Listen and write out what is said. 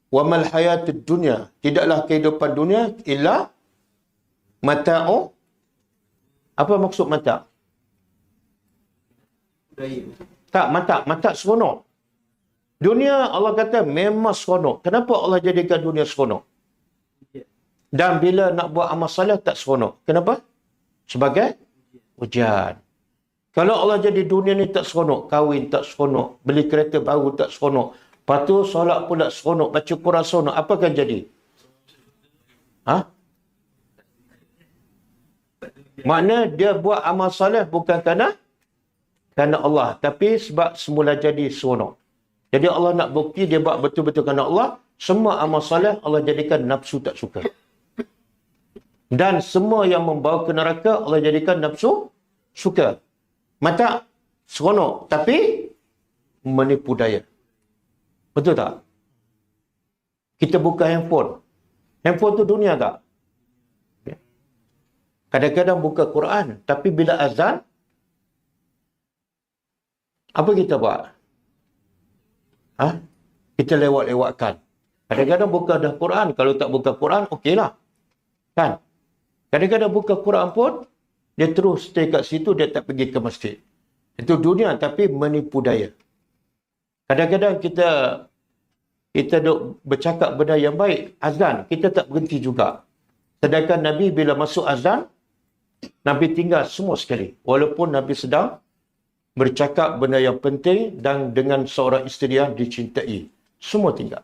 Wa mal hayatud dunya, tidaklah kehidupan dunia illa mata'u. Apa maksud mata'? Tak, mata' seronok. Dunia Allah kata memang seronok. Kenapa Allah jadikan dunia seronok? Dan bila nak buat amal soleh tak seronok. Kenapa? Sebagai ujian. Kalau Allah jadi dunia ni tak seronok, kahwin tak seronok, beli kereta baru tak seronok, lepas tu solat pula seronok, baca Quran seronok, apa akan jadi? Makna dia buat amal soleh bukan kerana Allah, tapi sebab semula jadi seronok. Jadi Allah nak bukti dia buat betul-betul kerana Allah. Semua amal soleh Allah jadikan nafsu tak suka. Dan semua yang membawa ke neraka Allah jadikan nafsu suka. Mata seronok tapi menipu daya. Betul tak? Kita buka handphone. Handphone tu dunia tak? Kadang-kadang buka Quran, tapi bila azan, apa kita buat? Kita lewat-lewatkan. Kadang-kadang buka dah Quran, kalau tak buka Quran, okeylah. Kan? Kadang-kadang buka Quran pun, dia terus stay kat situ, dia tak pergi ke masjid. Itu dunia, tapi menipu daya. Kadang-kadang kita duk bercakap benda yang baik, azan, kita tak berhenti juga. Sedangkan Nabi bila masuk azan, Nabi tinggal semua sekali. Walaupun Nabi sedang bercakap benda yang penting dan dengan seorang isteri yang dicintai. Semua tinggal.